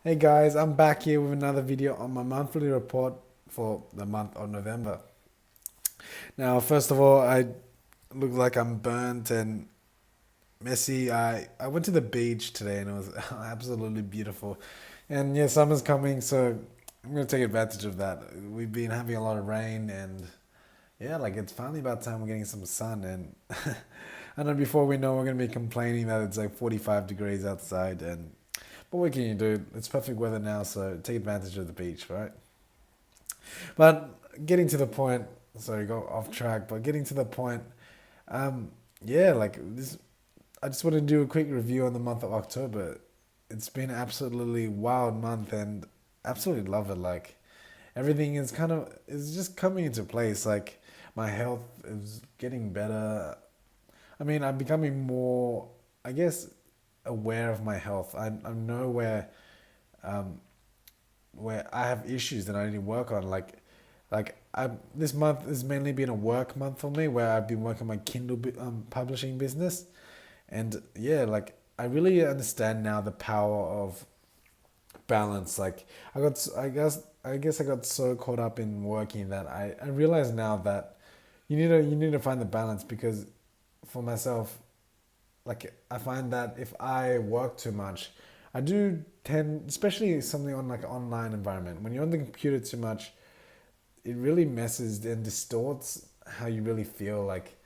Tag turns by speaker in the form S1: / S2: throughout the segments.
S1: Hey guys, I'm back here with another video on my monthly report for the month of November. Now, first of all, I look like I'm burnt and messy. I went to the beach today and it was absolutely beautiful. And yeah, summer's coming, so I'm gonna take advantage of that. We've been having a lot of rain and yeah, like it's finally about time we're getting some sun and I know before we know we're gonna be complaining that it's like 45 degrees outside and but what can you do? It's perfect weather now, so take advantage of the beach, right? But getting to the point, sorry, go off track, but getting to the point, um, yeah, like this, I just want to do a quick review on the month of October. It's been an absolutely wild month and absolutely love it. Like everything is just coming into place. Like my health is getting better. I mean, I'm becoming more, I guess, aware of my health. I know um, where I have issues that I need to work on. Like I this month has mainly been a work month for me, where I've been working my Kindle publishing business, and yeah, like I really understand now the power of balance. Like I guess I got so caught up in working that I realize now that you need to find the balance because for myself, like I find that if I work too much, I do tend, especially something on like an online environment, when you're on the computer too much, it really messes and distorts how you really feel. Like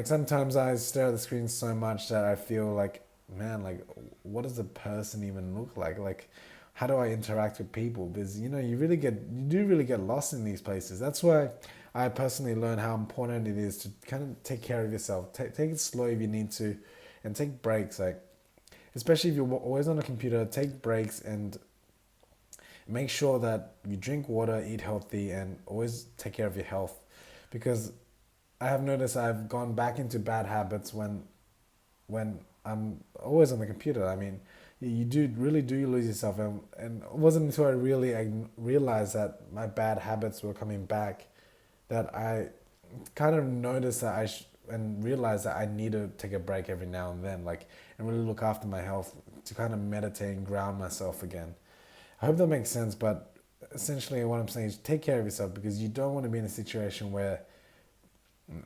S1: sometimes I stare at the screen so much that I feel like, man, like what does a person even look like? Like how do I interact with people? Because you do really get lost in these places. That's why I personally learned how important it is to kind of take care of yourself. Take it slow if you need to, and take breaks. Like especially if you're always on a computer, take breaks and make sure that you drink water, eat healthy, and always take care of your health. Because I have noticed I've gone back into bad habits when I'm always on the computer. I mean, you do really do lose yourself, and it wasn't until I really realized that my bad habits were coming back that I kind of noticed that and realized that I need to take a break every now and then, like, and really look after my health to kind of meditate and ground myself again. I hope that makes sense, but essentially what I'm saying is take care of yourself because you don't want to be in a situation where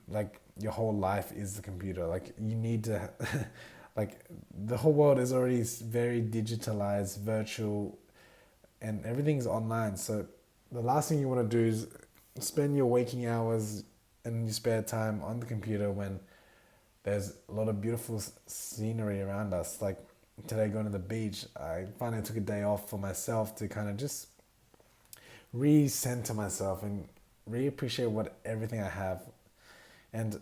S1: like your whole life is the computer. Like you need to like the whole world is already very digitalized, virtual, and everything's online. So the last thing you want to do is spend your waking hours and your spare time on the computer when there's a lot of beautiful scenery around us. Like today, going to the beach, I finally took a day off for myself to kind of just recenter myself and reappreciate what everything I have. And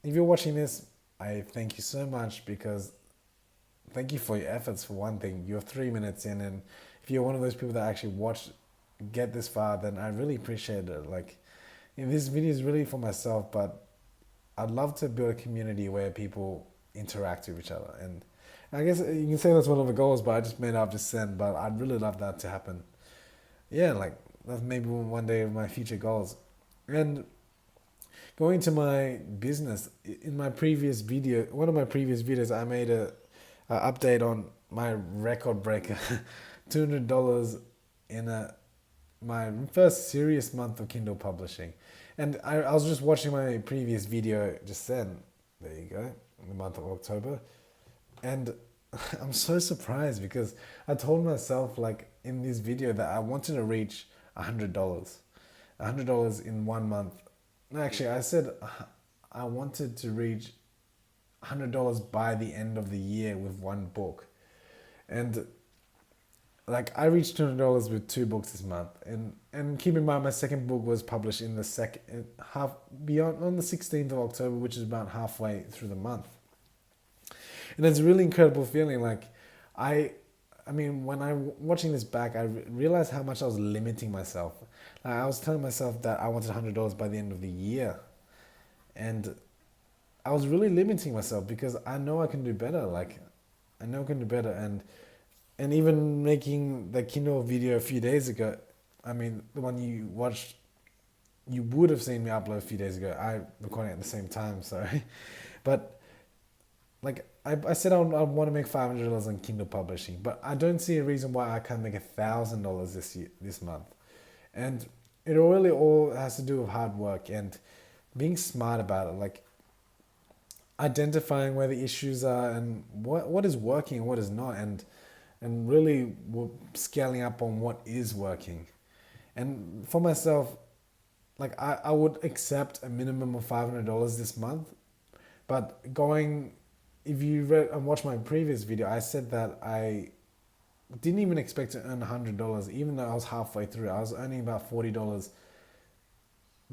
S1: if you're watching this, I thank you so much because thank you for your efforts for one thing. You're 3 minutes in, and if you're one of those people that actually get this far, then I really appreciate it. Like, this video is really for myself, but I'd love to build a community where people interact with each other. And I guess you can say that's one of the goals, but I just made it up just then. But I'd really love that to happen. Yeah, like that's maybe one day of my future goals. And going to my business, in my previous video, one of my previous videos, I made a update on my record breaker, $200 in my first serious month of Kindle publishing. And I was just watching my previous video just then. There you go, in the month of October. And I'm so surprised because I told myself like in this video that I wanted to reach $100. $100 in 1 month. No, actually, I said I wanted to reach $100 by the end of the year with one book. And like I reached $200 with two books this month, and keep in mind my second book was published in the second half beyond on the 16th of October, which is about halfway through the month, and it's a really incredible feeling. Like I, I mean, when I'm watching this back, I realized how much I was limiting myself. Like, I was telling myself that I wanted $100 by the end of the year, and I was really limiting myself because I know I can do better. Like I know I can do better, and even making the Kindle video a few days ago, I mean, the one you watched, you would have seen me upload a few days ago. I recording at the same time, sorry. But like I said I want to make $500 on Kindle publishing, but I don't see a reason why I can't make $1,000 this month. And it really all has to do with hard work and being smart about it, like identifying where the issues are and what is working and what is not, and really scaling up on what is working. And for myself, like I would accept a minimum of $500 this month, but if you read and watched my previous video, I said that I didn't even expect to earn $100, even though I was halfway through. I was earning about $40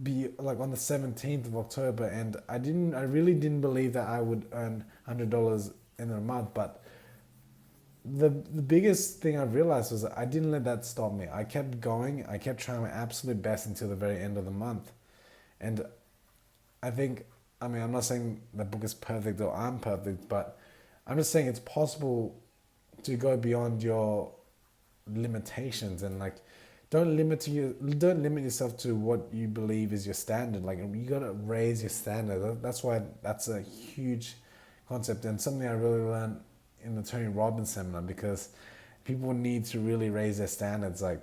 S1: be like on the 17th of October, and I really didn't believe that I would earn $100 in a month. But the biggest thing I realized was that I didn't let that stop me. I kept going. I kept trying my absolute best until the very end of the month. And I think, I mean, I'm not saying the book is perfect or I'm perfect, but I'm just saying it's possible to go beyond your limitations, and like don't limit yourself to what you believe is your standard. Like you gotta raise your standard. That's why that's a huge concept and something I really learned in the Tony Robbins seminar, because people need to really raise their standards. Like,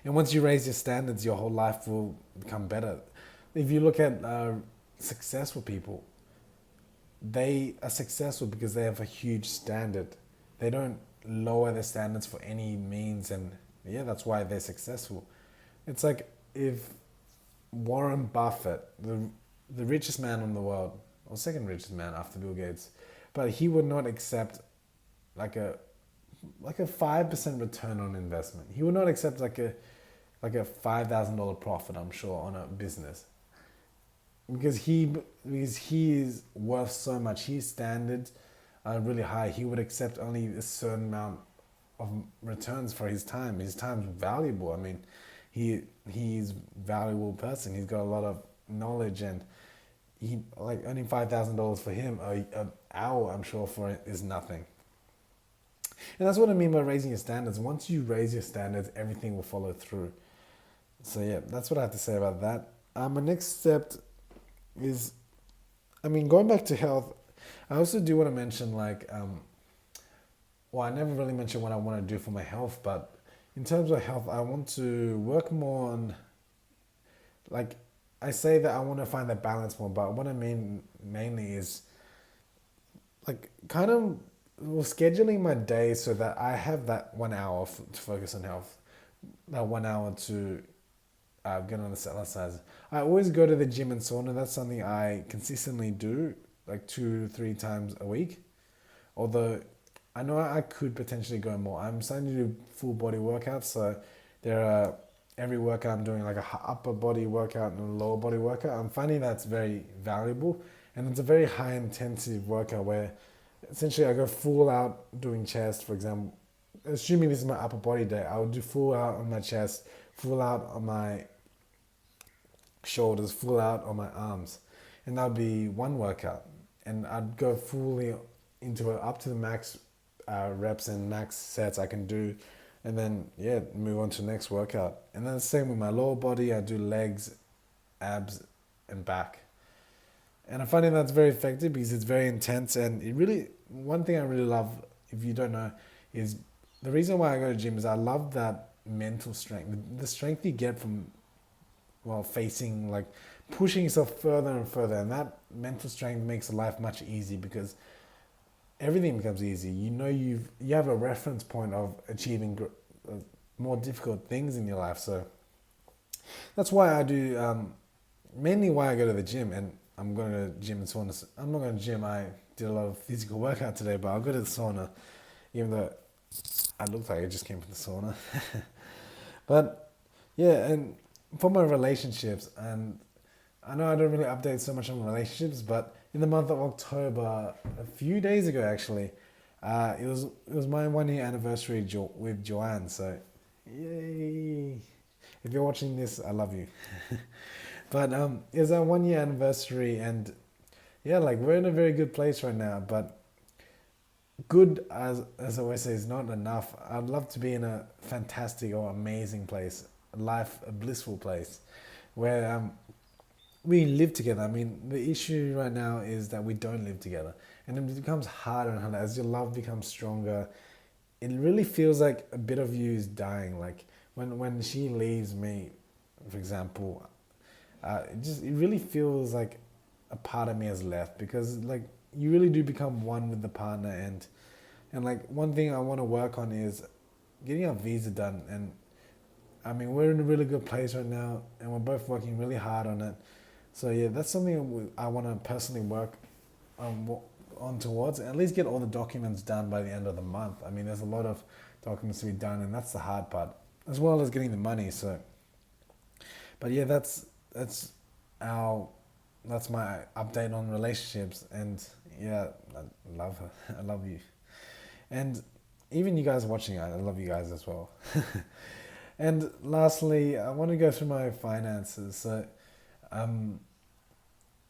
S1: and once you raise your standards, your whole life will become better. If you look at successful people, they are successful because they have a huge standard. They don't lower their standards for any means, and yeah, that's why they're successful. It's like if Warren Buffett, the richest man in the world, or second richest man after Bill Gates, but he would not accept like a 5% return on investment. He would not accept like a $5,000 profit, I'm sure, on a business, because he is worth so much. His standards are really high. He would accept only a certain amount of returns for his time. His time's valuable. I mean, he's a valuable person. He's got a lot of knowledge, and he like earning $5,000 for him an hour, I'm sure, for it is nothing. And that's what I mean by raising your standards. Once you raise your standards, everything will follow through. So yeah, that's what I have to say about that. My next step is, I mean, going back to health, I also do want to mention well, I never really mentioned what I want to do for my health, but in terms of health, I want to work more on, like, I say that I want to find that balance more, but what I mean mainly is like kind of scheduling my day so that I have that 1 hour to focus on health, that 1 hour to get on the exercise. I always go to the gym and sauna. That's something I consistently do, like 2-3 times a week. Although I know I could potentially go more. I'm starting to do full body workouts, so there are every workout I'm doing like a upper body workout and a lower body workout. I'm finding that's very valuable, and it's a very high intensive workout where essentially I go full out doing chest, for example. Assuming this is my upper body day, I would do full out on my chest, full out on my shoulders, full out on my arms, and that would be one workout. And I'd go fully into it up to the max reps and max sets I can do, and then yeah, move on to the next workout. And then the same with my lower body. I do legs, abs, and back. And I'm finding that's very effective because it's very intense, and it really, one thing I really love, if you don't know, is the reason why I go to gym is I love that mental strength, the strength you get from facing, like pushing yourself further and further, and that mental strength makes life much easier because everything becomes easy. You know, you have a reference point of achieving more difficult things in your life. So that's why I do, mainly why I go to the gym. And I'm going to the gym and sauna. I'm not going to the gym. I did a lot of physical workout today, but I'll go to the sauna, even though I looked like I just came from the sauna. But yeah, and for my relationships, and I know I don't really update so much on relationships, but in the month of October, a few days ago actually, it was my 1 year anniversary with Joanne. So, yay! If you're watching this, I love you. But it was our 1 year anniversary, and yeah, like we're in a very good place right now. But good, as I always say, is not enough. I'd love to be in a fantastic or amazing place, a blissful place, where we live together. I mean, the issue right now is that we don't live together, and it becomes harder and harder as your love becomes stronger. It really feels like a bit of you is dying. Like when she leaves me, for example, it really feels like a part of me has left, because like you really do become one with the partner. And like one thing I want to work on is getting our visa done. And I mean, we're in a really good place right now, and we're both working really hard on it. So yeah, that's something I want to personally work on, on towards, and at least get all the documents done by the end of the month. I mean, there's a lot of documents to be done, and that's the hard part, as well as getting the money. So, but yeah, that's our that's my update on relationships. And yeah, I love her. I love you, and even you guys watching, I love you guys as well. And lastly, I want to go through my finances. So, um,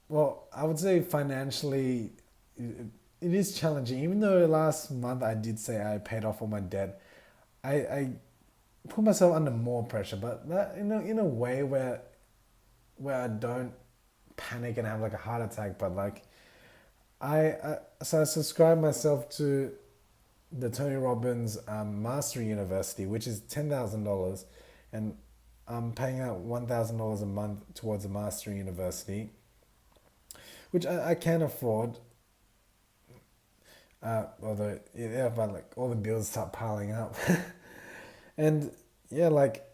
S1: well, I would say financially, it is challenging. Even though last month I did say I paid off all my debt, I put myself under more pressure. But that in a way where I don't panic and have like a heart attack. But like I subscribed myself to the Tony Robbins Mastery University, which is $10,000, and I'm paying out $1,000 a month towards a Mastery University, which I can afford. Although yeah, but like all the bills start piling up, and yeah, like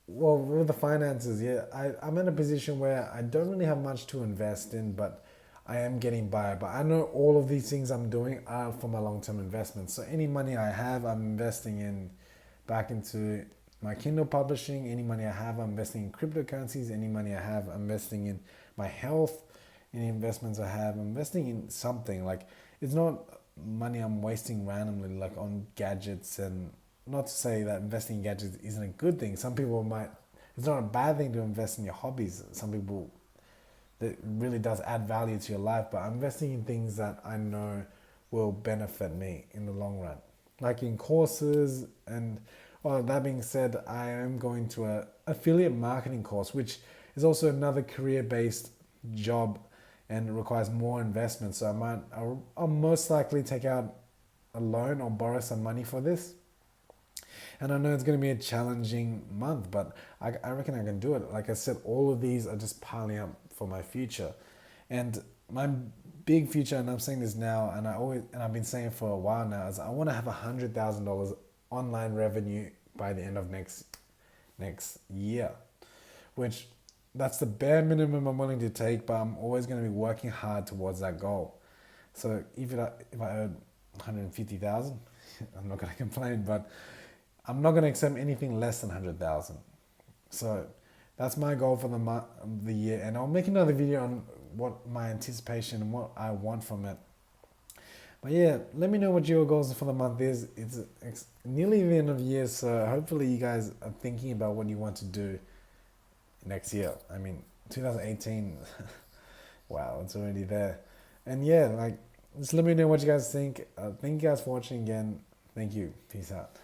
S1: well, with the finances, yeah, I'm in a position where I don't really have much to invest in, but I am getting by. But I know all of these things I'm doing are for my long term investments. So any money I have, I'm investing in back into my Kindle publishing. Any money I have, I'm investing in cryptocurrencies. Any money I have, I'm investing in my health. Any investments I have, I'm investing in something. Like it's not money I'm wasting randomly, like on gadgets. And not to say that investing in gadgets isn't a good thing. Some people might. It's not a bad thing to invest in your hobbies. Some people, that really does add value to your life. But I'm investing in things that I know will benefit me in the long run, like in courses. And well, that being said, I am going to a affiliate marketing course, which is also another career based job and requires more investment. So I'll most likely take out a loan or borrow some money for this. And I know it's going to be a challenging month, but I reckon I can do it. Like I said, all of these are just piling up for my future. And my big future, and I'm saying this now, and I've been saying it for a while now, is I want to have $100,000 online revenue by the end of next year, which that's the bare minimum I'm willing to take, but I'm always going to be working hard towards that goal. So if I earn 150,000, I'm not going to complain, but I'm not going to accept anything less than 100,000. So that's my goal for the year, and I'll make another video on what my anticipation and what I want from it. But yeah, let me know what your goals for the month is. It's nearly the end of the year, so hopefully you guys are thinking about what you want to do next year. I mean, 2018, wow, it's already there. And yeah, like, just let me know what you guys think. Thank you guys for watching again. Thank you. Peace out.